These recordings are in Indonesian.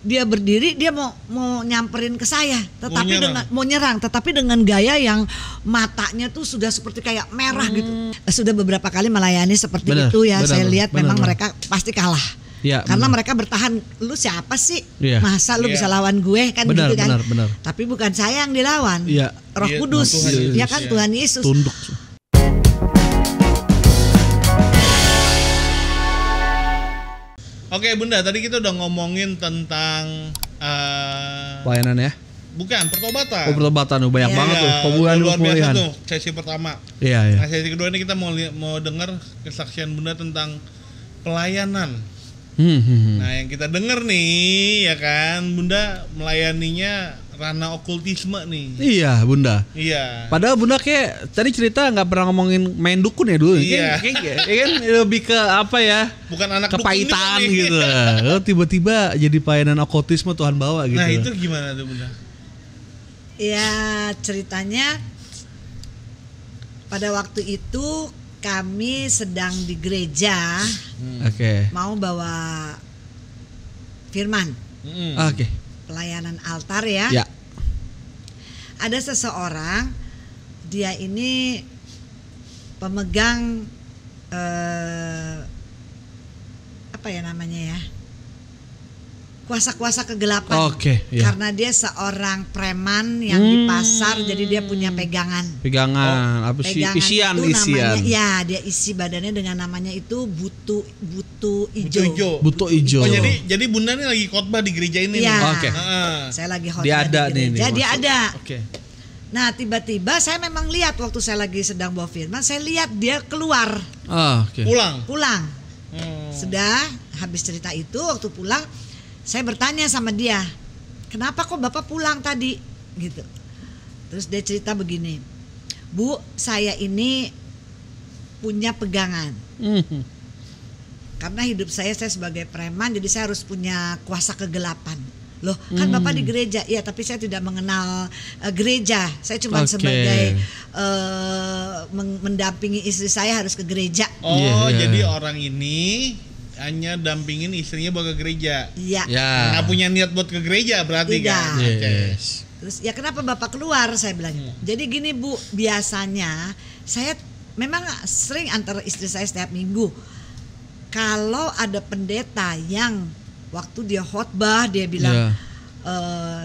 dia berdiri, dia mau nyamperin ke saya, tetapi mau nyerang, tetapi dengan gaya yang matanya tuh sudah seperti kayak merah gitu. Sudah beberapa kali melayani seperti itu ya. Saya lihat memang mereka pasti kalah. Ya, karena mereka bertahan, lu siapa sih? Masa lu bisa lawan gue kan gitu kan? Tapi bukan saya yang dilawan, Roh Kudus, ya kan, Tuhan Yesus. Tunduk. Oke Bunda, tadi kita udah ngomongin tentang pelayanan ya? Bukan, pertobatan. Oh, pertobatan banyak banget tuh. Pemulihan luar biasa tuh sesi pertama. Iya. Nah, sesi kedua ini kita mau dengar kesaksian Bunda tentang pelayanan. Nah, yang kita dengar nih ya kan, Bunda melayaninya ranah okultisme nih. Iya Bunda. Iya. Padahal Bunda kayak tadi cerita nggak pernah ngomongin main dukun ya dulu. Iya. Kan lebih ke apa ya? Bukan anak kepahitan gitu. Tiba-tiba jadi pelayanan okultisme Tuhan bawa gitu. Nah itu gimana tuh Bunda? Ya ceritanya pada waktu itu kami sedang di gereja. Mau bawa firman. Pelayanan altar ya. Ada seseorang, dia ini pemegang apa ya namanya ya, kuasa-kuasa kegelapan. Karena dia seorang preman yang di pasar, jadi dia punya pegangan. Apa sih? Isian. Namanya, ya dia isi badannya dengan namanya itu butu ijo. Butu ijo. Oh jadi Bunda ini lagi khotbah di gereja ini. Ya. Saya lagi khotbah di gereja. Dia ada. Nah tiba-tiba saya memang lihat waktu saya lagi sedang bawa firman, saya lihat dia keluar. Pulang. Sudah habis cerita itu, waktu pulang saya bertanya sama dia, kenapa kok Bapak pulang tadi? Gitu. Terus dia cerita begini, Bu, saya ini punya pegangan. Karena hidup saya sebagai preman, jadi saya harus punya kuasa kegelapan. Loh, kan Bapak di gereja, ya tapi saya tidak mengenal gereja. Saya cuma sebagai mendampingi istri saya harus ke gereja. Jadi orang ini hanya dampingin istrinya bawa ke gereja. Iya. Nggak punya niat buat ke gereja berarti kan. Terus ya kenapa Bapak keluar, saya bilang. Jadi gini Bu, biasanya saya memang sering antara istri saya setiap minggu. Kalau ada pendeta yang waktu dia khotbah dia bilang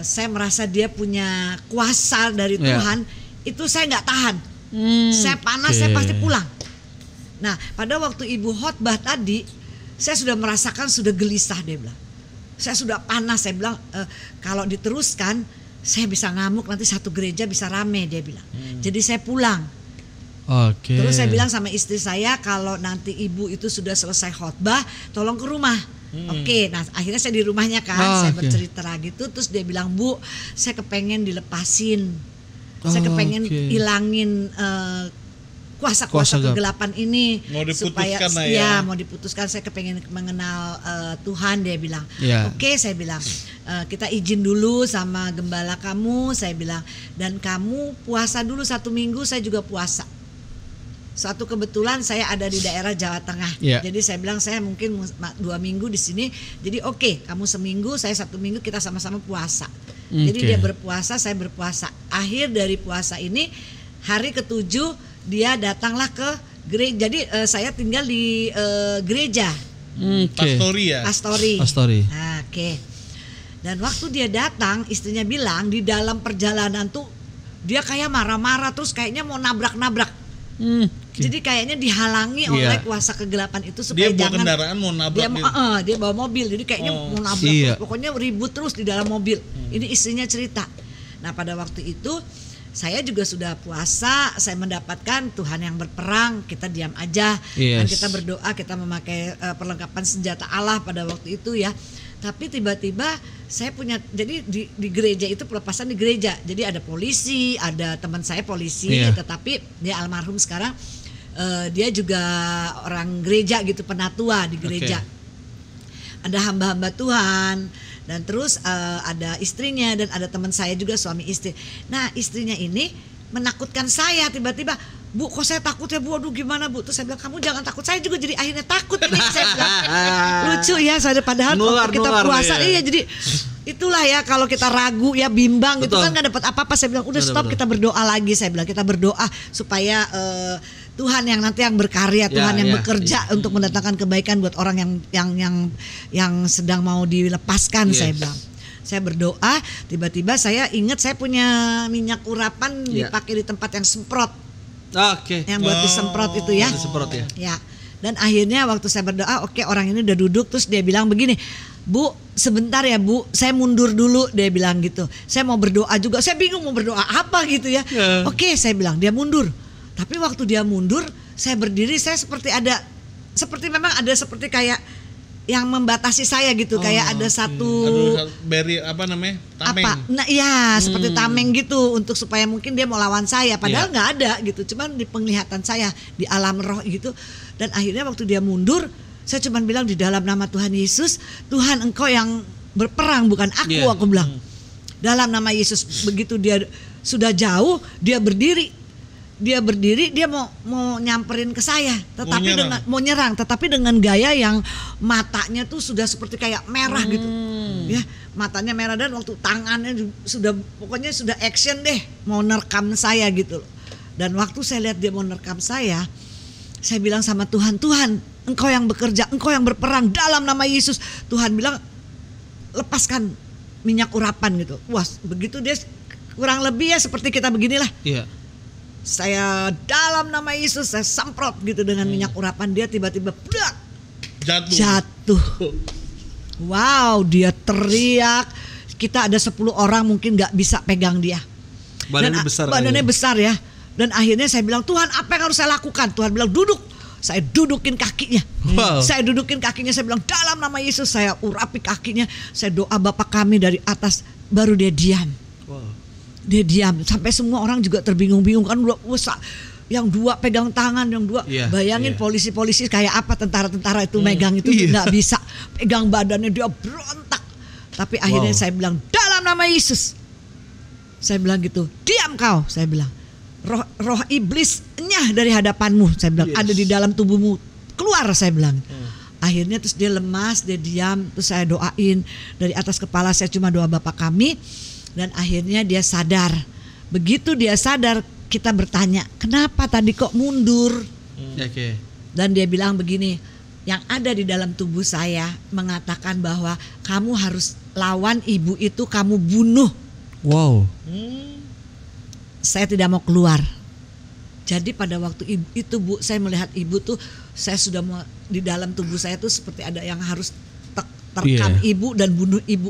saya merasa dia punya kuasa dari Tuhan, itu saya nggak tahan. Saya panas, saya pasti pulang. Nah pada waktu Ibu khotbah tadi, saya sudah merasakan sudah gelisah, dia bilang. Saya sudah panas, saya bilang kalau diteruskan saya bisa ngamuk, nanti satu gereja bisa rame, dia bilang. Jadi saya pulang. Terus saya bilang sama istri saya, kalau nanti Ibu itu sudah selesai khotbah, tolong ke rumah. Nah akhirnya saya di rumahnya kan, saya bercerita gitu. Terus dia bilang, Bu, saya kepengen dilepasin, saya kepengen hilangin kuasa-kuasa kegelapan ini, mau supaya mau diputuskan, saya kepengen mengenal Tuhan, dia bilang. Saya bilang kita izin dulu sama gembala kamu, saya bilang, dan kamu puasa dulu 1 minggu, saya juga puasa. Suatu kebetulan saya ada di daerah Jawa Tengah, jadi saya bilang saya mungkin 2 minggu di sini, jadi kamu seminggu, saya 1 minggu, kita sama-sama puasa. Jadi dia berpuasa, saya berpuasa. Akhir dari puasa ini, hari ke-7 dia datanglah ke gereja. Jadi saya tinggal di gereja. Pastori. Dan waktu dia datang, istrinya bilang di dalam perjalanan tuh dia kayak marah-marah, terus kayaknya mau nabrak-nabrak. Jadi kayaknya dihalangi oleh kuasa kegelapan itu supaya dia bawa kendaraan mau nabrak. Dia bawa mobil, jadi kayaknya mau nabrak. Pokoknya ribut terus di dalam mobil. Ini istrinya cerita. Nah pada waktu itu saya juga sudah puasa, saya mendapatkan Tuhan yang berperang, kita diam aja, dan kita berdoa, kita memakai perlengkapan senjata Allah pada waktu itu ya. Tapi tiba-tiba saya punya, jadi di gereja itu pelepasan di gereja, jadi ada polisi, ada teman saya polisi, tetapi dia almarhum sekarang, dia juga orang gereja gitu, penatua di gereja. Ada hamba-hamba Tuhan. Dan terus ada istrinya dan ada teman saya juga, suami istri. Nah istrinya ini menakutkan saya, tiba-tiba, Bu kok saya takut ya Bu, aduh gimana Bu. Terus saya bilang, kamu jangan takut, saya juga jadi akhirnya takut ini. Saya bilang, lucu ya, saya padahal waktu kita puasa, jadi itulah ya kalau kita ragu ya bimbang gitu Betul. kan nggak dapat apa-apa. Saya bilang udah Benar, stop, benar. kita berdoa lagi. Saya bilang kita berdoa supaya Tuhan yang nanti yang berkarya, Tuhan yang bekerja untuk mendatangkan kebaikan buat orang yang sedang mau dilepaskan. Saya bilang. Saya berdoa, tiba-tiba saya ingat saya punya minyak urapan dipakai di tempat yang semprot. Oke. Yang buat disemprot itu ya. Disemprot ya. Ya. Dan akhirnya waktu saya berdoa, oke, orang ini udah duduk, terus dia bilang begini, Bu, sebentar ya Bu, saya mundur dulu, dia bilang gitu. Saya mau berdoa juga, saya bingung mau berdoa apa gitu ya. Oke, saya bilang, dia mundur. Tapi waktu dia mundur, saya berdiri, saya seperti memang ada seperti kayak yang membatasi saya gitu, kayak ada satu beri apa namanya? Tameng. Nah ya seperti tameng gitu untuk supaya mungkin dia mau lawan saya, padahal nggak ada gitu, cuman di penglihatan saya di alam roh gitu. Dan akhirnya waktu dia mundur, saya cuman bilang di dalam nama Tuhan Yesus, Tuhan Engkau yang berperang bukan aku, aku bilang dalam nama Yesus. Begitu dia sudah jauh, dia berdiri, dia mau nyamperin ke saya, tetapi mau nyerang, tetapi dengan gaya yang matanya tuh sudah seperti kayak merah gitu, ya matanya merah, dan waktu tangannya sudah pokoknya sudah action deh, mau nerkam saya gitu loh. Dan waktu saya lihat dia mau nerkam saya bilang sama Tuhan, Tuhan Engkau yang bekerja, Engkau yang berperang dalam nama Yesus. Tuhan bilang lepaskan minyak urapan gitu. Wah begitu dia kurang lebih ya seperti kita beginilah. Iya. Saya dalam nama Yesus saya semprot gitu dengan minyak urapan, dia tiba-tiba jatuh. Wow, dia teriak. Kita ada 10 orang mungkin nggak bisa pegang dia. Badannya besar ya. Dan akhirnya saya bilang, Tuhan apa yang harus saya lakukan? Tuhan bilang duduk. Saya dudukin kakinya. Saya dudukin kakinya, saya bilang dalam nama Yesus, saya urapi kakinya. Saya doa Bapa kami dari atas, baru dia diam. Dia diam, sampai semua orang juga terbingung-bingung kan, yang dua pegang tangan, yang dua bayangin polisi-polisi kayak apa, tentara-tentara itu megang itu nggak bisa pegang badannya, dia berontak. Tapi akhirnya saya bilang dalam nama Yesus, saya bilang gitu, diam kau, saya bilang roh iblis nyah dari hadapanmu, saya bilang ada di dalam tubuhmu, keluar, saya bilang. Akhirnya terus dia lemas, dia diam, terus saya doain dari atas kepala saya cuma doa Bapa kami. Dan akhirnya dia sadar. Begitu dia sadar, kita bertanya, kenapa tadi kok mundur? Dan dia bilang begini, yang ada di dalam tubuh saya mengatakan bahwa kamu harus lawan ibu itu, kamu bunuh. Wow. Saya tidak mau keluar. Jadi pada waktu itu Bu, saya melihat ibu tuh, saya sudah mau di dalam tubuh saya tuh seperti ada yang harus terkam ibu dan bunuh ibu.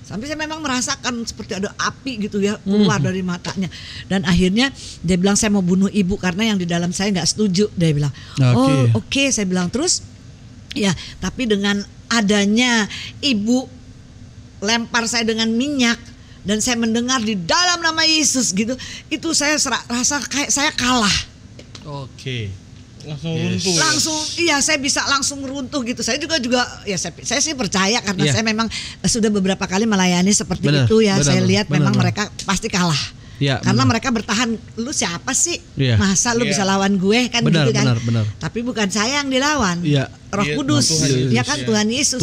Sampai saya memang merasakan seperti ada api gitu ya keluar dari matanya. Dan akhirnya dia bilang saya mau bunuh ibu karena yang di dalam saya nggak setuju. Dia bilang, oke. Saya bilang terus, ya tapi dengan adanya ibu lempar saya dengan minyak dan saya mendengar di dalam nama Yesus gitu, itu saya rasa kayak saya kalah. Langsung iya, saya bisa langsung runtuh gitu. Saya juga ya saya sih percaya karena saya memang sudah beberapa kali melayani seperti itu ya. Saya lihat memang mereka pasti kalah. Karena mereka bertahan, lu siapa sih? Masa lu bisa lawan gue kan gitu kan. Tapi bukan saya yang dilawan. Roh Kudus. Ya kan Tuhan Yesus.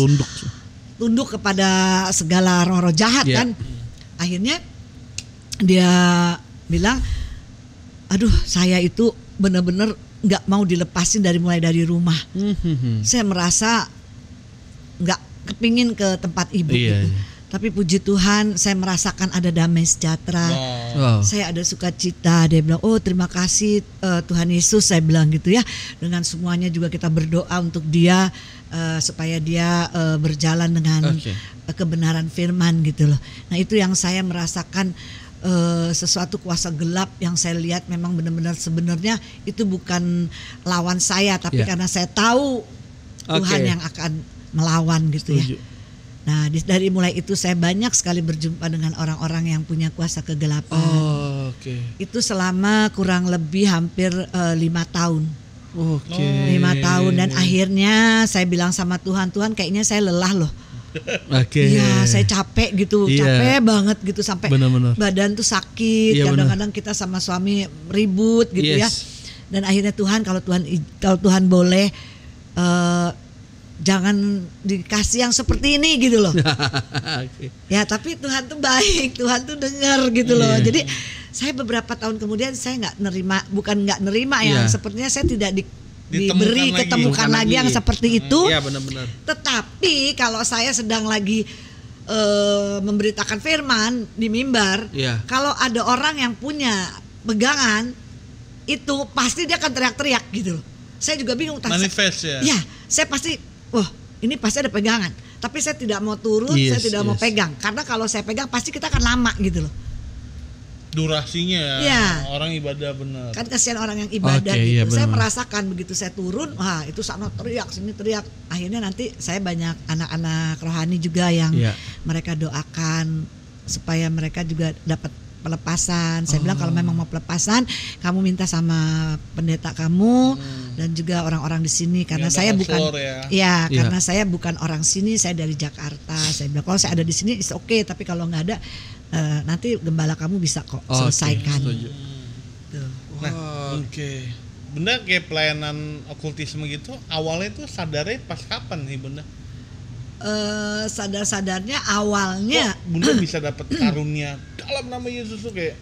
Tunduk kepada segala roh-roh jahat kan. Akhirnya dia bilang, aduh saya itu benar-benar nggak mau dilepasin mulai dari rumah. Saya merasa nggak kepingin ke tempat ibu gitu. Tapi puji Tuhan saya merasakan ada damai sejahtera. Saya ada sukacita. Dia bilang, oh terima kasih Tuhan Yesus, saya bilang gitu ya. Dengan semuanya juga kita berdoa untuk dia supaya dia berjalan dengan kebenaran firman gitu loh. Nah itu yang saya merasakan, sesuatu kuasa gelap yang saya lihat memang benar-benar sebenarnya itu bukan lawan saya, tapi karena saya tahu Tuhan yang akan melawan gitu ya. Nah dari mulai itu saya banyak sekali berjumpa dengan orang-orang yang punya kuasa kegelapan. Itu selama kurang lebih hampir 5 tahun. 5 tahun, dan akhirnya saya bilang sama Tuhan, Tuhan kayaknya saya lelah loh. Iya, saya capek gitu, capek banget gitu sampai badan tuh sakit. Kadang-kadang kita sama suami ribut gitu ya. Dan akhirnya Tuhan, kalau Tuhan boleh, jangan dikasih yang seperti ini gitu loh. Oke. Ya tapi Tuhan tuh baik, Tuhan tuh dengar gitu loh. Iya. Jadi saya beberapa tahun kemudian saya bukan nggak nerima ya, sepertinya saya tidak ketemukan lagi yang seperti itu. Iya benar-benar. Tetapi kalau saya sedang lagi memberitakan firman di mimbar, kalau ada orang yang punya pegangan itu pasti dia akan teriak-teriak gitu loh. Saya juga bingung. Manifest ya. Ya, saya pasti, wah ini pasti ada pegangan. Tapi saya tidak mau turun, saya tidak mau pegang. Karena kalau saya pegang pasti kita akan lama gitu loh. Durasinya ya. Orang ibadah benar. Kan kasihan orang yang ibadah gitu. Iya, saya merasakan begitu saya turun, wah itu sana teriak, sini teriak. Akhirnya nanti saya banyak anak-anak rohani juga yang mereka doakan supaya mereka juga dapat pelepasan. Saya bilang kalau memang mau pelepasan, kamu minta sama pendeta kamu dan juga orang-orang di sini karena saya bukan karena saya bukan orang sini, saya dari Jakarta. Saya bilang kalau saya ada di sini is oke, tapi kalau nggak ada nanti gembala kamu bisa kok selesaikan. Nah, Bunda kayak pelayanan okultisme gitu, awalnya tuh sadarnya pas kapan nih Bunda? Sadar-sadarnya awalnya Bunda bisa dapat karunia dalam nama Yesus tuh kayak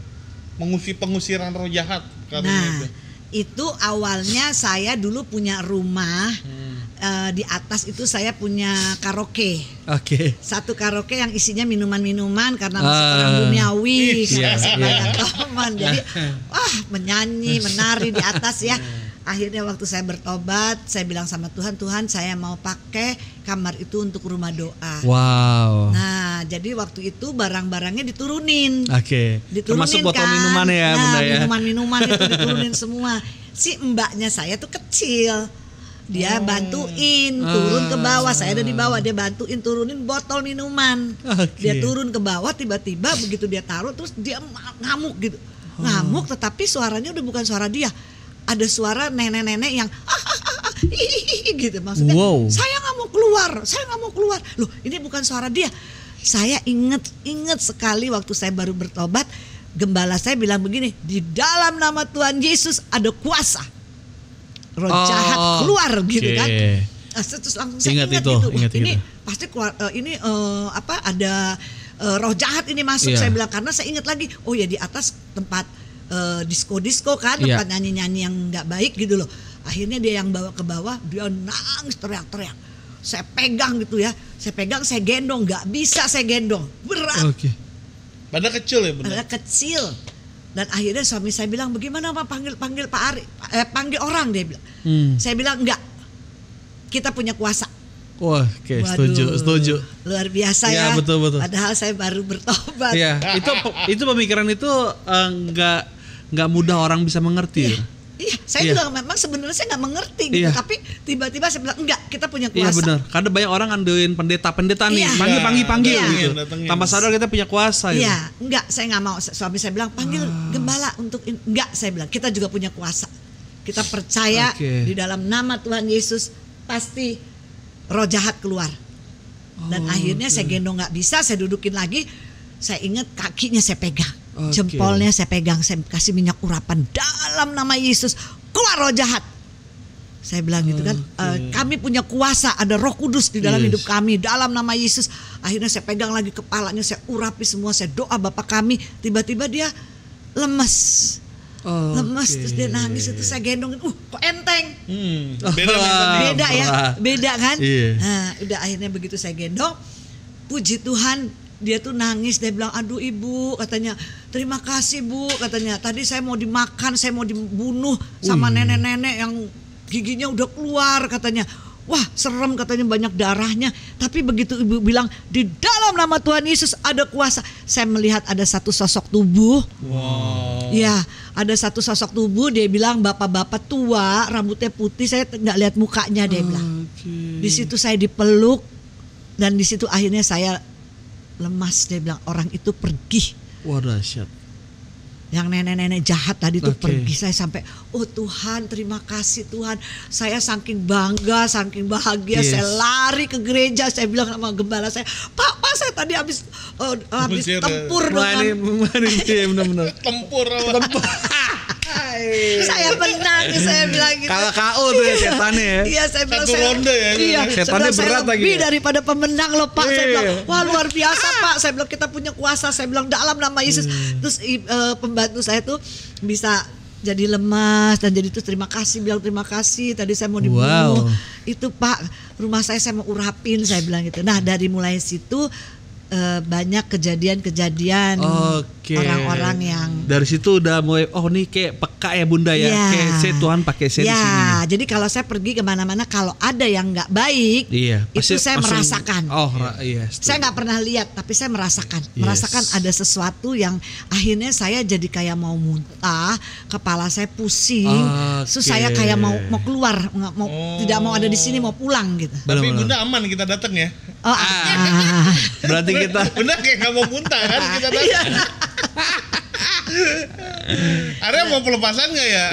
pengusiran roh jahat karunia itu awalnya saya dulu punya rumah di atas itu saya punya karaoke. Satu karaoke yang isinya minuman-minuman karena masih orang duniawi, saya banyak teman. Jadi menyanyi, menari di atas ya. Akhirnya waktu saya bertobat, saya bilang sama Tuhan, Tuhan saya mau pakai kamar itu untuk rumah doa. Wow. Nah, jadi waktu itu barang-barangnya diturunin. Diturunin termasuk botol minuman ya, Bunda ya. Minuman-minuman itu diturunin semua. Si mbaknya saya tuh kecil. Dia bantuin turun ke bawah, saya ada di bawah, dia bantuin turunin botol minuman. Dia turun ke bawah, tiba-tiba begitu dia taruh terus dia ngamuk gitu. Ngamuk tetapi suaranya udah bukan suara dia. Ada suara nenek-nenek yang gitu maksudnya. Saya nggak mau keluar. Loh, ini bukan suara dia. Saya ingat sekali waktu saya baru bertobat, gembala saya bilang begini, di dalam nama Tuhan Yesus ada kuasa. Roh jahat keluar gitu kan. Terus langsung saya ingat itu. Ini pasti keluar ada roh jahat ini masuk. Saya bilang karena saya ingat lagi, oh ya di atas tempat disco kan, tempat nyanyi-nyanyi yang nggak baik gitu loh. Akhirnya dia yang bawa ke bawah, dia nangis teriak-teriak. Saya pegang gitu ya, saya gendong, nggak bisa saya gendong, berat. Badan kecil ya Bunda? Badan kecil. Dan akhirnya suami saya bilang, bagaimana Pak panggil Pak Ari, panggil orang dia bilang. Saya bilang enggak, kita punya kuasa. Setuju. Luar biasa ya. Betul. Padahal saya baru bertobat. Iya, itu pemikiran itu nggak mudah orang bisa mengerti. Iya, saya juga memang sebenarnya saya nggak mengerti gitu, tapi tiba-tiba saya bilang enggak, kita punya kuasa. Iya benar, karena banyak orang ngandelin pendeta nih, panggil gitu. Tanpa sadar kita punya kuasa. Iya, enggak, saya nggak mau. Suami saya bilang panggil gembala untuk enggak, saya bilang kita juga punya kuasa. Kita percaya di dalam nama Tuhan Yesus pasti roh jahat keluar. Dan akhirnya saya gendong nggak bisa, saya dudukin lagi. Saya ingat kakinya saya pegang. Jempolnya saya pegang, saya kasih minyak urapan dalam nama Yesus, keluar roh jahat. Saya bilang gitu kan, kami punya kuasa, ada Roh Kudus di dalam hidup kami dalam nama Yesus. Akhirnya saya pegang lagi kepalanya, saya urapi semua, saya doa Bapak kami. Tiba-tiba dia lemes. Terus dia nangis, itu saya gendong, kok enteng. Beda kan. Nah, udah akhirnya begitu saya gendong, puji Tuhan, dia tuh nangis, dia bilang, aduh ibu, katanya, terima kasih bu, katanya, tadi saya mau dimakan, saya mau dibunuh sama nenek-nenek yang giginya udah keluar, katanya, wah serem, katanya banyak darahnya. Tapi begitu ibu bilang, di dalam nama Tuhan Yesus ada kuasa, saya melihat ada satu sosok tubuh. Ya, ada satu sosok tubuh, dia bilang bapak-bapak tua, rambutnya putih, saya nggak lihat mukanya, dia bilang. Di situ saya dipeluk, dan di situ akhirnya saya lemas, dia bilang orang itu pergi. Wah dahsyat. Yang nenek-nenek jahat tadi itu pergi. Saya sampai, oh Tuhan, terima kasih Tuhan. Saya saking bangga, saking bahagia, saya lari ke gereja. Saya bilang sama gembala saya, Pak saya tadi habis tempur dengan benar-benar tempur. Saya menang, saya bilang gitu. Kalau KO tuh ya setannya ya. Iya, saya bilang Satu ronde ya. Iya, setannya berat lagi. Lebih daripada pemenang loh Pak. Saya Iya. bilang, wah luar biasa Pak. Saya bilang kita punya kuasa. Saya bilang dalam nama Yesus. Terus pembantu saya tuh bisa jadi lemas dan jadi terus terima kasih, bilang terima kasih. Tadi saya mau dibunuh. Itu Pak, rumah saya mau urapin, saya bilang gitu. Nah dari mulai situ banyak kejadian-kejadian orang-orang yang dari situ udah mulai nih kayak peka ya Bunda ya, kayak Tuhan pakai saya di sini. Jadi kalau saya pergi kemana-mana kalau ada yang nggak baik, itu saya merasakan. Saya nggak pernah lihat, tapi saya merasakan, merasakan ada sesuatu yang akhirnya saya jadi kayak mau muntah, kepala saya pusing, terus saya kayak mau keluar, tidak mau ada di sini, mau pulang gitu. Tapi Bunda aman kita datang ya. Berarti kita Bunda kayak nggak mau muntah kan kita datang. Ada mau pelepasan nggak ya?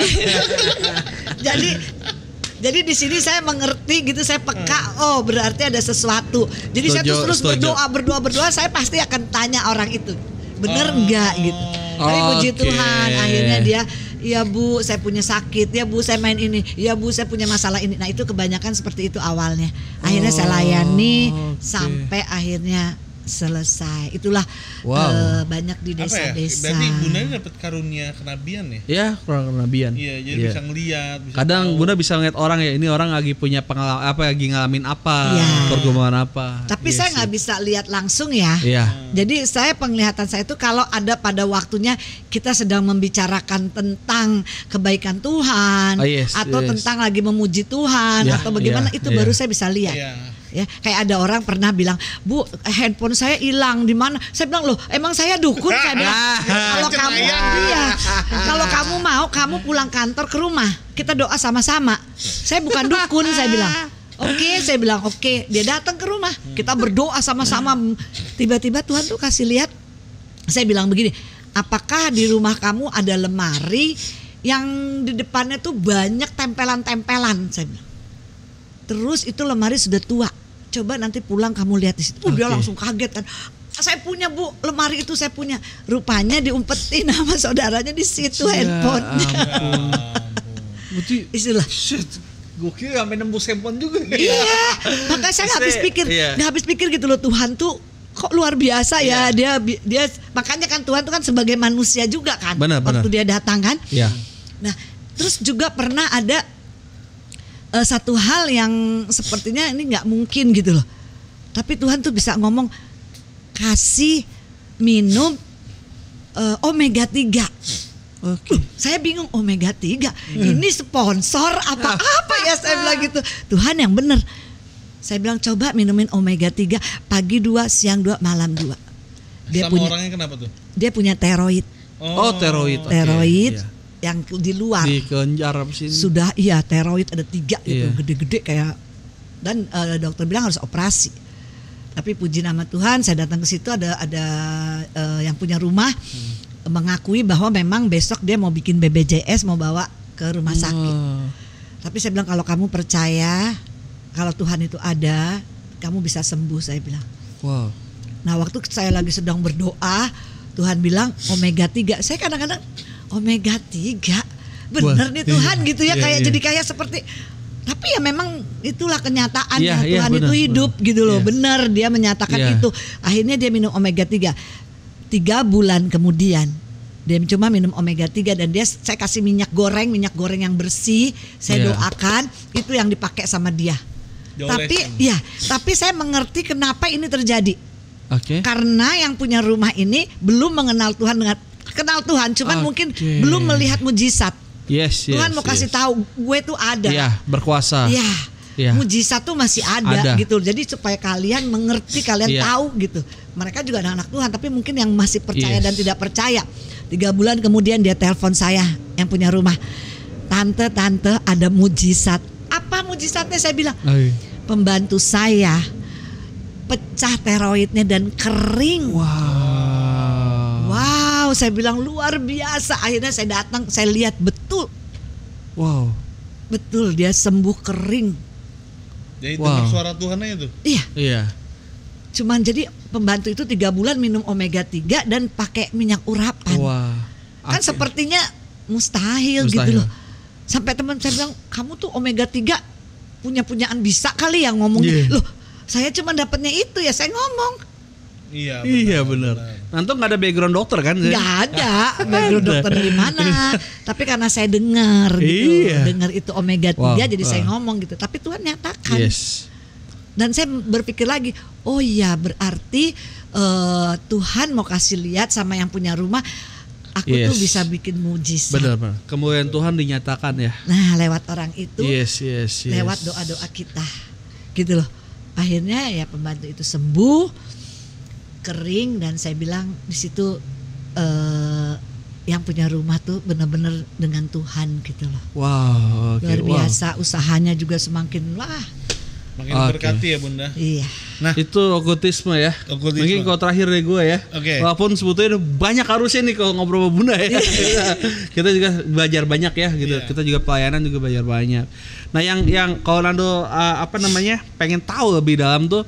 Jadi di sini saya mengerti gitu, saya peka. Oh berarti ada sesuatu. Jadi saya terus berdoa. Saya pasti akan tanya orang itu, bener nggak gitu. Tapi puji Tuhan, akhirnya dia, ya Bu saya punya sakit, ya Bu saya main ini, ya Bu saya punya masalah ini. Nah itu kebanyakan seperti itu awalnya. Akhirnya saya layani sampai akhirnya selesai. Itulah banyak di desa-desa. Berarti Bunda dapat karunia kenabian ya? Ya, kenabian. Iya, jadi bisa ngelihat. Kadang Bunda bisa ngeliat orang ya, ini orang lagi punya pengalaman apa, lagi ngalamin apa, pergumulan apa. Tapi saya nggak bisa lihat langsung ya. Jadi saya penglihatan saya itu kalau ada pada waktunya kita sedang membicarakan tentang kebaikan Tuhan atau tentang lagi memuji Tuhan atau bagaimana itu baru saya bisa lihat. Ya, kayak ada orang pernah bilang, Bu, handphone saya hilang di mana? Saya bilang, loh, emang saya dukun? Saya bilang, kalau kamu mau, kamu pulang kantor ke rumah, kita doa sama-sama. Saya bukan dukun, saya bilang. Oke, saya bilang oke. Dia datang ke rumah, kita berdoa sama-sama. Tiba-tiba Tuhan tuh kasih lihat. Saya bilang begini, apakah di rumah kamu ada lemari yang di depannya tuh banyak tempelan-tempelan? Saya bilang. Terus itu lemari sudah tua. Coba nanti pulang kamu lihat di situ. Dia langsung kaget kan. Saya punya Bu, lemari itu saya punya. Rupanya diumpetin sama saudaranya di situ handphonenya. Istilah. Gokil sampai nembus handphone juga. Iya. Makanya saya nggak habis pikir, nggak habis pikir gitu loh, Tuhan tuh kok luar biasa ya. Dia makanya kan Tuhan tuh kan sebagai manusia juga kan. Waktu dia datang kan. Nah, terus juga pernah ada satu hal yang sepertinya ini nggak mungkin gitu loh, tapi Tuhan tuh bisa ngomong kasih minum omega 3. Saya bingung, omega 3 ini sponsor apa ya, saya bilang gitu. Tuhan yang bener, saya bilang coba minumin omega 3 pagi 2, siang 2, malam 2. Dia punya, orangnya kenapa tuh? Dia punya steroid. Steroid. Yang di luar di kelenjar sini sudah steroid ada 3 gitu, gede-gede kayak, dan dokter bilang harus operasi. Tapi puji nama Tuhan, saya datang ke situ ada yang punya rumah mengakui bahwa memang besok dia mau bikin BPJS, mau bawa ke rumah sakit. Tapi saya bilang kalau kamu percaya kalau Tuhan itu ada, kamu bisa sembuh, saya bilang. Nah waktu saya lagi sedang berdoa, Tuhan bilang omega 3. Saya kadang-kadang omega 3 bener nih Tuhan gitu ya, kayak jadi kayak seperti, tapi ya memang itulah kenyataannya. Tuhan itu hidup gitu loh, bener dia menyatakan itu. Akhirnya dia minum omega 3. 3 bulan kemudian dia cuma minum omega 3 dan saya kasih minyak goreng yang bersih, saya doakan itu yang dipakai sama dia. Tapi saya mengerti kenapa ini terjadi. Karena yang punya rumah ini belum mengenal Tuhan, kenal Tuhan, cuman mungkin belum melihat mujizat. Tuhan mau kasih tahu gue tuh ada. Berkuasa. Mujizat tuh masih ada gitu. Jadi supaya kalian mengerti, kalian tahu gitu. Mereka juga anak-anak Tuhan, tapi mungkin yang masih percaya dan tidak percaya. 3 bulan kemudian dia telepon saya yang punya rumah. Tante ada mujizat. Apa mujizatnya? Saya bilang, pembantu saya pecah steroidnya dan kering. Wow, saya bilang luar biasa. Akhirnya saya datang, saya lihat betul. Betul, dia sembuh kering. Jadi dengar suara Tuhan aja tuh. Iya. Cuman jadi pembantu itu 3 bulan minum omega 3 dan pakai minyak urapan. Kan sepertinya mustahil gitu loh. Sampai teman saya bilang, kamu tuh omega 3 punyaan bisa kali ya ngomong. Loh, saya cuma dapatnya itu ya, saya ngomong. Iya benar. Nanti nggak ada background dokter kan? Nggak ada background dokter dari mana. Tapi karena saya dengar gitu, dengar itu omega 3 jadi saya ngomong gitu. Tapi Tuhan nyatakan. Dan saya berpikir lagi, oh iya berarti Tuhan mau kasih lihat sama yang punya rumah, aku tuh bisa bikin mujizat. Benar. Kemuliaan Tuhan dinyatakan ya. Nah lewat orang itu, lewat doa-doa kita, gitu loh. Akhirnya ya pembantu itu sembuh, kering, dan saya bilang di situ yang punya rumah tuh benar-benar dengan Tuhan gitu loh. Wow. Luar biasa, usahanya juga semakin makin berkati ya Bunda. Iya. Nah itu okultisme ya. Mungkin kalau terakhir dari gue ya. Walaupun sebetulnya banyak harusnya nih kalau ngobrol sama Bunda ya. Kita juga belajar banyak ya gitu. Kita juga pelayanan juga belajar banyak. Nah yang kalau Nando pengen tahu lebih dalam tuh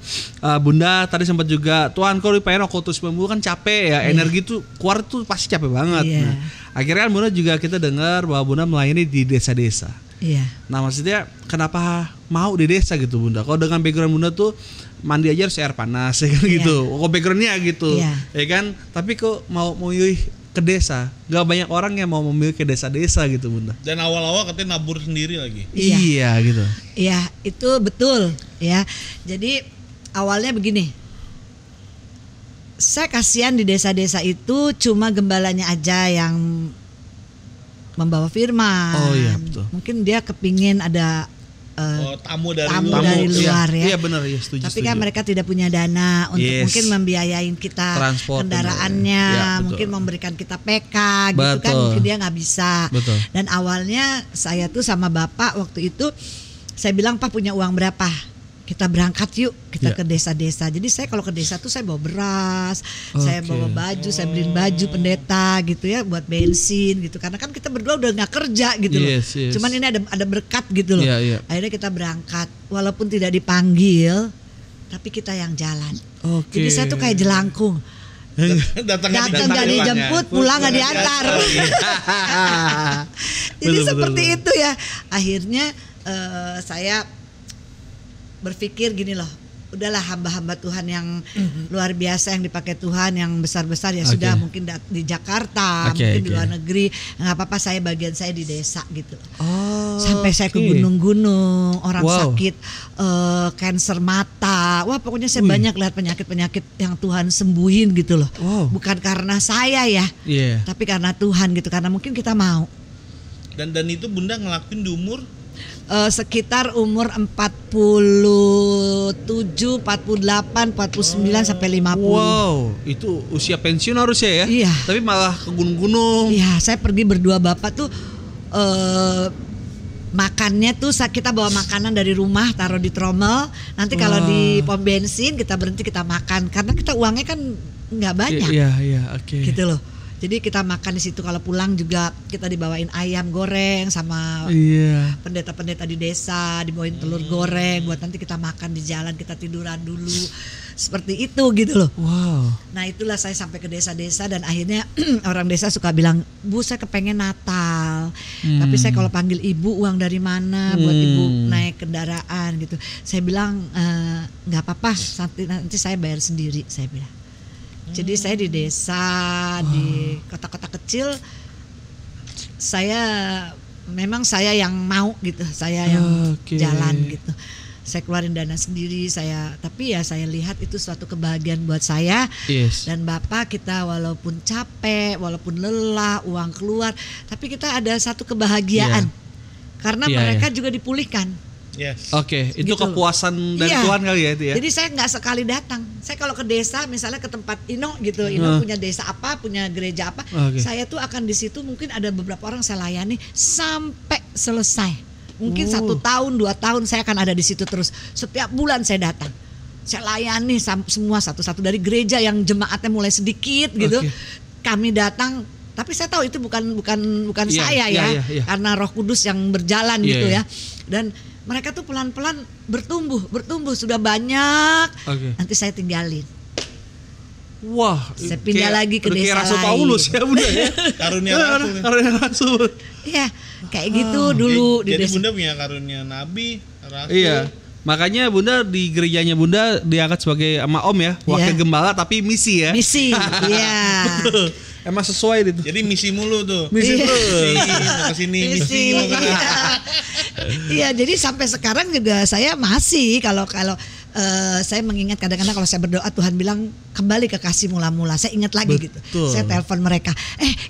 Bunda tadi sempat juga Tuhan kalau pengen okultisme kan capek ya. Energi tuh keluar tuh pasti capek banget. Nah, akhirnya kan Bunda juga kita dengar bahwa Bunda melayani di desa-desa. Iya. Nah maksudnya kenapa mau di desa gitu Bunda? Kalau dengan background Bunda tuh mandi aja harus air panas ya kan gitu. Kok backgroundnya gitu, ya kan? Tapi kok mau milih ke desa? Gak banyak orang yang mau memilih ke desa-desa gitu Bunda. Dan awal-awal katanya nabur sendiri lagi. Iya gitu. Iya itu betul ya. Jadi awalnya begini. Saya kasihan di desa-desa itu cuma gembalanya aja yang membawa firman. Oh iya betul. Mungkin dia kepingin ada tamu dari luar ya. Iya benar ya, setuju. Tapi kan mereka tidak punya dana untuk mungkin membiayain kita transport, kendaraannya, mungkin memberikan kita PK gitu kan, mungkin dia nggak bisa. Betul. Dan awalnya saya tuh sama bapak waktu itu saya bilang, Pak punya uang berapa? Kita berangkat yuk, kita ke desa-desa. Jadi saya kalau ke desa tuh saya bawa beras, saya bawa baju, saya beliin baju pendeta gitu ya, buat bensin gitu. Karena kan kita berdua udah nggak kerja gitu loh. Cuman ini ada berkat gitu loh. Akhirnya kita berangkat, walaupun tidak dipanggil, tapi kita yang jalan. Jadi saya tuh kayak jelangkung. Datang gak dijemput, pulang gak diantar. Jadi seperti itu ya. Akhirnya saya berpikir gini loh, udahlah hamba-hamba Tuhan yang luar biasa yang dipakai Tuhan yang besar-besar ya sudah, mungkin di Jakarta, mungkin di luar negeri, nggak apa-apa, saya bagian saya di desa gitu. Sampai saya ke gunung-gunung, orang sakit kanker mata, wah pokoknya saya banyak lihat penyakit-penyakit yang Tuhan sembuhin gitu loh. Bukan karena saya ya, tapi karena Tuhan gitu, karena mungkin kita mau. Dan itu Bunda ngelakuin di umur? Sekitar umur 47, 48, 49 sampai 50. Wow, itu usia pensiun harusnya ya? Iya. Tapi malah ke gunung-gunung. Iya, saya pergi berdua bapak tuh makannya tuh kita bawa makanan dari rumah, taruh di tromel. Nanti kalau di pom bensin kita berhenti kita makan, karena kita uangnya kan nggak banyak. Iya, oke. Gitu loh. Jadi kita makan di situ, kalau pulang juga kita dibawain ayam goreng sama pendeta-pendeta di desa, dibawain telur goreng buat nanti kita makan di jalan, kita tiduran dulu. Seperti itu gitu loh. Wow. Nah itulah saya sampai ke desa-desa dan akhirnya orang desa suka bilang, Bu saya kepengen Natal, tapi saya kalau panggil ibu uang dari mana buat ibu naik kendaraan gitu. Saya bilang nggak apa-apa, nanti saya bayar sendiri, saya bilang. Jadi saya di desa, di kota-kota kecil, memang saya yang mau gitu, saya yang jalan gitu. Saya keluarin dana sendiri, tapi ya saya lihat itu suatu kebahagiaan buat saya. Dan Bapak kita walaupun capek, walaupun lelah, uang keluar, tapi kita ada satu kebahagiaan karena mereka juga dipulihkan. Oke, itu gitu kepuasan dari Tuhan kali ya itu ya. Jadi saya nggak sekali datang. Saya kalau ke desa, misalnya ke tempat Ino gitu, Ino punya desa apa, punya gereja apa, saya tuh akan di situ mungkin ada beberapa orang saya layani sampai selesai. Mungkin 1 tahun, 2 tahun saya akan ada di situ terus. Setiap bulan saya datang. Saya layani semua satu-satu dari gereja yang jemaatnya mulai sedikit gitu. Kami datang, tapi saya tahu itu bukan saya ya, karena Roh Kudus yang berjalan gitu ya. Dan mereka tuh pelan-pelan bertumbuh sudah banyak. Nanti saya tinggalin. Wah, saya pindah lagi ke desa Rasul lain. Paulus ya Bunda ya. Karunia Rasul. Karunia Rasul. Iya, kayak gitu dulu di Jadi desa. Bunda punya karunia nabi, rasul. Iya. Makanya Bunda di gerejanya Bunda diangkat sebagai sama Om ya, wakil gembala tapi misi ya. Misi, iya. Betul. Emang sesuai itu. Jadi misi mulu tuh. Misi terus. Mau kesini misi mau kesini. Iya, jadi sampai sekarang juga saya masih kalau saya mengingat kadang-kadang kalau saya berdoa Tuhan bilang kembali ke kasih mula-mula. Saya ingat lagi gitu. Saya telepon mereka.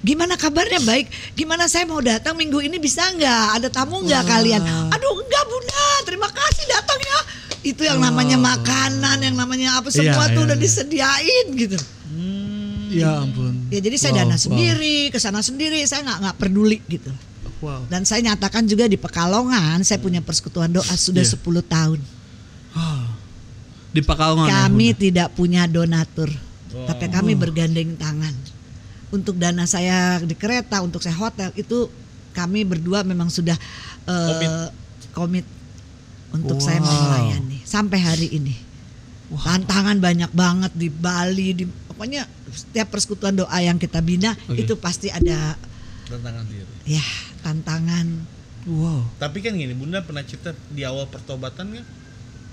Gimana kabarnya? Baik. Gimana saya mau datang minggu ini bisa nggak? Ada tamu nggak kalian? Aduh enggak Bunda. Terima kasih datang ya. Itu yang namanya makanan, yang namanya apa semua tuh udah disediain gitu. Ya ampun. Ya jadi saya dana sendiri, kesana sendiri. Saya nggak peduli gitu. Wow. Dan saya nyatakan juga di Pekalongan saya punya persekutuan doa sudah 10 tahun. Di Pekalongan kami tidak punya donatur, tapi kami bergandeng tangan. Untuk dana saya di kereta, untuk saya hotel itu kami berdua memang sudah komit untuk saya mau melayani sampai hari ini. Tantangan banyak banget di Bali, pokoknya setiap persekutuan doa yang kita bina itu pasti ada tantangan sendiri. Ya, tantangan. Wow. Tapi kan gini, Bunda pernah cerita di awal pertobatan kan,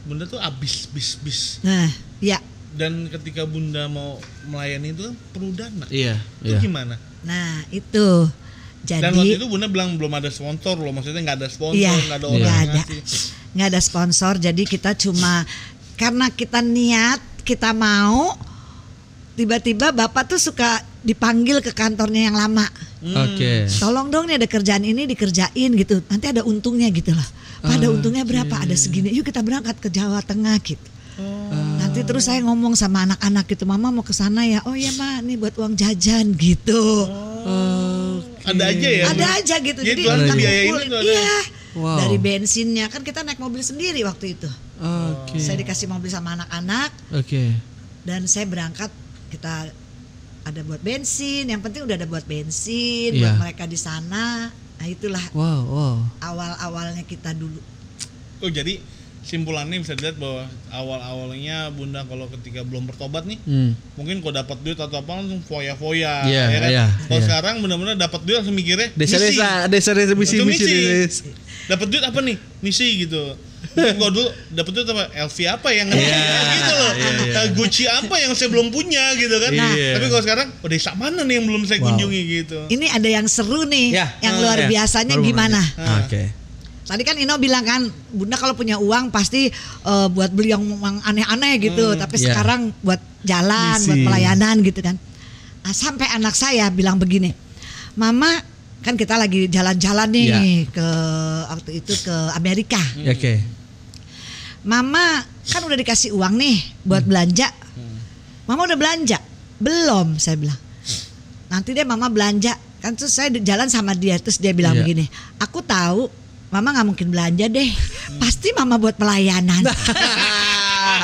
Bunda tuh bis. Nah, ya. Dan ketika Bunda mau melayani itu kan perlu dana. Iya. Itu gimana? Nah, itu. Jadi. Dan waktu itu Bunda bilang belum ada sponsor loh, maksudnya nggak ada sponsor, nggak ada orang yang ngasih. Nggak ada sponsor, jadi kita cuma karena kita niat, kita mau. Tiba-tiba Bapak tuh suka dipanggil ke kantornya yang lama. Oke. Tolong dong nih ada kerjaan ini dikerjain gitu. Nanti ada untungnya gitu lah. Pada untungnya berapa? Ada segini. Yuk kita berangkat ke Jawa Tengah gitu. Nanti terus saya ngomong sama anak-anak gitu. Mama mau ke sana ya. Oh iya Ma, nih buat uang jajan gitu. Ada aja ya. Ada aja gitu. Jadi kita ngumpulin. Iya. Wow. Dari bensinnya kan kita naik mobil sendiri waktu itu. Saya dikasih mobil sama anak-anak. Dan saya berangkat, kita ada buat bensin, yang penting udah ada buat bensin buat mereka di sana. Nah itulah awal-awalnya kita dulu. Oh jadi simpulannya bisa dilihat bahwa awal-awalnya Bunda kalau ketika belum bertobat nih, mungkin kalau dapat duit atau apa langsung foya-foya, ya kan? Kalau sekarang benar-benar dapat duit langsung mikirnya desa misi. Dapat duit apa nih? Misi gitu. Kalau dulu dapat duit apa? LV apa yang gitu loh. Gucci apa yang saya belum punya gitu kan. Tapi kalau sekarang desa mana nih yang belum saya kunjungi gitu. Ini ada yang seru nih, yang luar biasanya gimana? Tadi kan Ino bilang kan, Bunda kalau punya uang pasti buat beli yang aneh-aneh gitu. Tapi sekarang buat jalan, buat pelayanan gitu kan. Nah, sampai anak saya bilang begini, Mama kan kita lagi jalan-jalan nih ke waktu itu ke Amerika. Mama kan udah dikasih uang nih buat belanja. Mama udah belanja? Belum, saya bilang. Nanti deh Mama belanja. Kan terus saya jalan sama dia, terus dia bilang begini, aku tahu Mama gak mungkin belanja deh, pasti Mama buat pelayanan.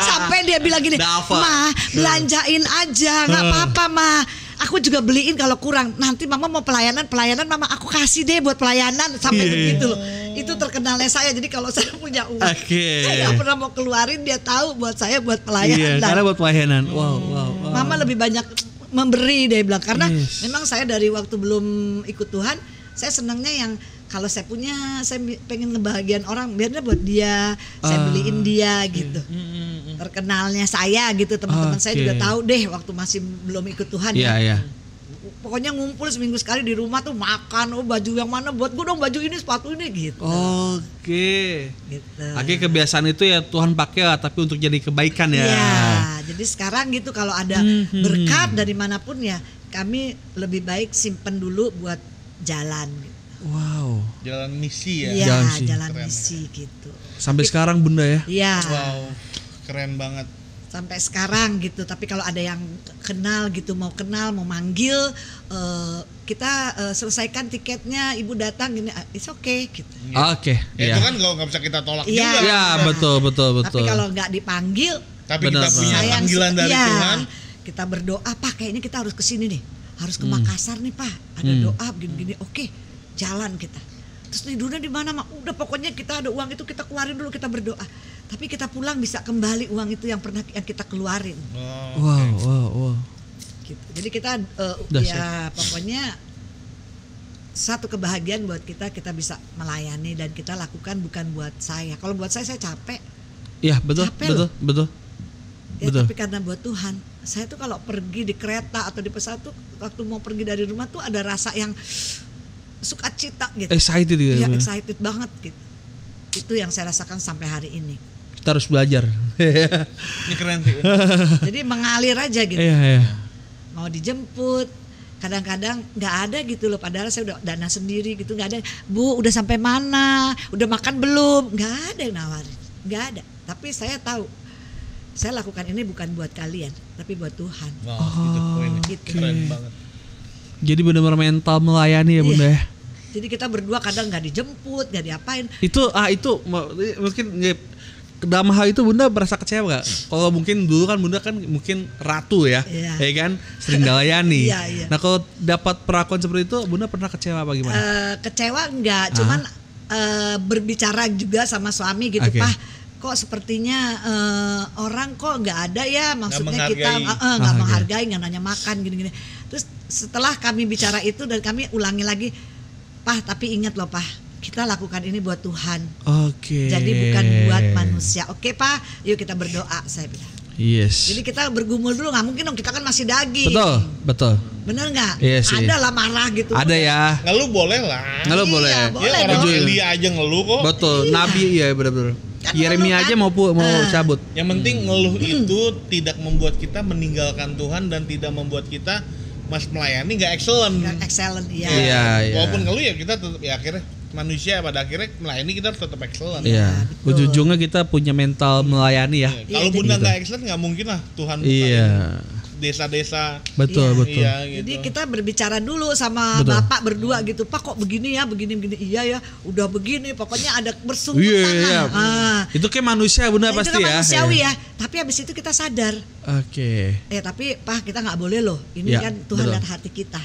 Sampai dia bilang gini, Ma belanjain aja, gak apa-apa Ma, aku juga beliin kalau kurang. Nanti Mama mau pelayanan Mama aku kasih deh buat pelayanan. Sampai begitu loh. Itu terkenalnya saya. Jadi kalau saya punya uang, saya gak pernah mau keluarin, dia tahu buat saya buat pelayanan. Karena buat pelayanan. Wow. Mama lebih banyak memberi, dia bilang. Karena memang saya dari waktu belum ikut Tuhan, saya senangnya yang kalau saya punya, saya pengen ngebahagiain orang, biarnya buat dia, saya beliin dia gitu. Terkenalnya saya gitu, teman-teman saya juga tahu deh waktu masih belum ikut Tuhan. Pokoknya ngumpul seminggu sekali di rumah tuh makan, baju yang mana buat gue dong, baju ini, sepatu ini gitu. Gitu. Kebiasaan itu ya Tuhan pakai lah, tapi untuk jadi kebaikan ya. Iya, jadi sekarang gitu kalau ada berkat dari manapun ya, kami lebih baik simpen dulu buat jalan gitu. Wow. Jalan misi ya. Iya, jalan misi gitu. Sampai sekarang Bunda ya. Iya. Wow, keren banget. Sampai sekarang gitu. Tapi kalau ada yang kenal gitu, mau manggil, kita selesaikan tiketnya, Ibu datang gini, it's okay gitu. Itu kan kalau nggak bisa kita tolak juga. Iya, betul. Tapi kalau nggak dipanggil, tapi kita punya panggilan dari Tuhan, kita berdoa, Pak, kayaknya kita harus ke sini nih. Harus ke Makassar nih, Pak. Ada doa gini-gini. Oke. Jalan kita. Terus nih dunia di mana, Mak? Udah pokoknya kita ada uang itu kita keluarin dulu, kita berdoa. Tapi kita pulang bisa kembali uang itu yang pernah yang kita keluarin. Wow. Gitu. Jadi kita ya pokoknya satu kebahagiaan buat kita bisa melayani dan kita lakukan bukan buat saya. Kalau buat saya capek. Iya, betul. Ya, tapi karena buat Tuhan. Saya tuh kalau pergi di kereta atau di pesawat tuh waktu mau pergi dari rumah tuh ada rasa yang sukacita gitu. Excited gitu. Ya, excited banget gitu. Itu yang saya rasakan sampai hari ini. Kita harus belajar. Ini keren sih. Jadi mengalir aja gitu. Iya. Mau dijemput, kadang-kadang nggak ada gitu loh. Padahal saya udah dana sendiri gitu, nggak ada. Bu, udah sampai mana? Udah makan belum? Nggak ada yang nawarin, nggak ada. Tapi saya tahu, saya lakukan ini bukan buat kalian, tapi buat Tuhan. Gitu. Keren banget. Jadi benar-benar mental melayani ya Bunda ya. Jadi kita berdua kadang nggak dijemput, nggak diapain. Itu mungkin dalam hal itu Bunda merasa kecewa gak? Kalau mungkin dulu kan Bunda kan mungkin ratu ya, ya kan sering melayani. Iya. Nah kalau dapat perlakuan seperti itu Bunda pernah kecewa apa gimana? Kecewa enggak, cuman berbicara juga sama suami gitu, Pak. Kok sepertinya orang kok nggak ada ya, maksudnya kita nggak menghargai, nggak nanya makan gini-gini. Terus setelah kami bicara itu dan kami ulangi lagi, Pak, tapi ingat loh Pak, kita lakukan ini buat Tuhan. Jadi bukan buat manusia. Oke Pak, yuk kita berdoa, saya bilang. Yes. Jadi kita bergumul dulu, nggak mungkin dong, kita kan masih daging. Betul. Bener nggak? Yes, ada lah marah gitu. Ada ya. Ngeluh boleh lah. Ngeluh boleh. Iya, boleh ya, orang Elia aja ngeluh kok. Betul. Iya. Nabi ya benar-benar. Kan Yeremia aja mau cabut. Yang penting ngeluh itu tidak membuat kita meninggalkan Tuhan dan tidak membuat kita melayani nggak excellent. Nggak excellent, iya. Iya. Walaupun ngeluh ya kita tetap ya akhirnya manusia pada akhirnya melayani kita harus tetap excellent. Iya. Ujung-ujungnya kita punya mental melayani ya. Kalau Bunda nggak excellent nggak mungkin lah Tuhan bukain desa-desa. Betul. Iya, gitu. Jadi kita berbicara dulu sama Bapak berdua gitu. Pak kok begini ya, begini. Iya ya, udah begini. Pokoknya ada bersungguh tangan. Itu kayak manusia Bunda pasti itu ya. Itu manusiawi ya. Tapi habis itu kita sadar. Tapi Pak kita nggak boleh loh. Ini kan Tuhan lihat hati kita.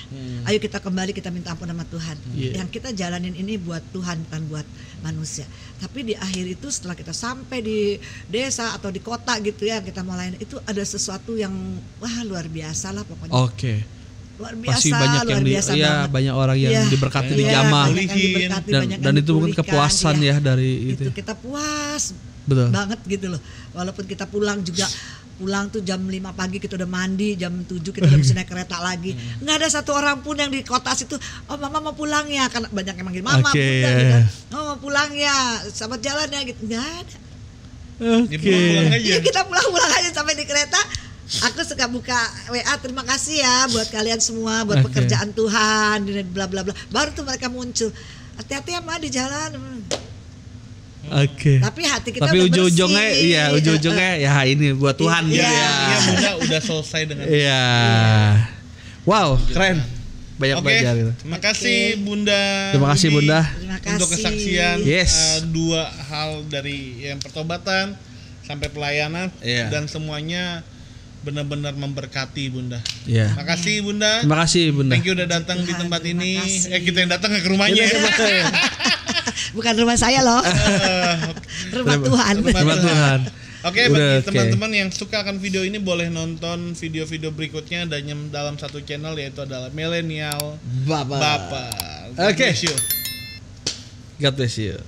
Ayo kita kembali, kita minta ampun sama Tuhan. Yang kita jalanin ini buat Tuhan, bukan buat manusia. Tapi di akhir itu setelah kita sampai di desa atau di kota gitu ya, kita mau layan, itu ada sesuatu yang luar biasa lah pokoknya. Luar biasa. Pasti banyak yang banyak orang yang diberkati di jamah. Dan itu mungkin kepuasan ya dari itu. Kita puas banget gitu loh. Walaupun kita pulang tuh jam 5 pagi kita udah mandi, jam 7 kita udah bisa naik kereta lagi. Nggak ada satu orang pun yang di kota situ, oh mama mau pulang ya, karena banyak yang manggil mama, bunda gitu. Oh mau pulang ya, selamat jalan ya gitu. Nggak ada. Kita pulang aja sampai di kereta. Aku suka buka WA, terima kasih ya buat kalian semua, buat pekerjaan Tuhan, bla bla bla. Baru tuh mereka muncul. Hati-hati ya Ma di jalan. Tapi hati kita udah ujung-ujungnya ujung-ujungnya ya ini buat Tuhan gitu ya. Iya, udah selesai dengan itu. Iya. Wow, keren. Banyak belajar gitu. Terima kasih Bunda. Terima kasih Bunda untuk kesaksian dua hal dari yang pertobatan sampai pelayanan dan semuanya benar-benar memberkati Bunda. Terima kasih Bunda. Terima kasih Bunda. Thank you udah datang di tempat ini. Kita yang datang ke rumahnya. Bukan rumah saya loh. Rumah Tuhan. Rumah Tuhan. Oke, bagi teman-teman yang suka akan video ini boleh nonton video-video berikutnya dan dalam satu channel yaitu adalah Milenial Bapak. Oke. God bless you.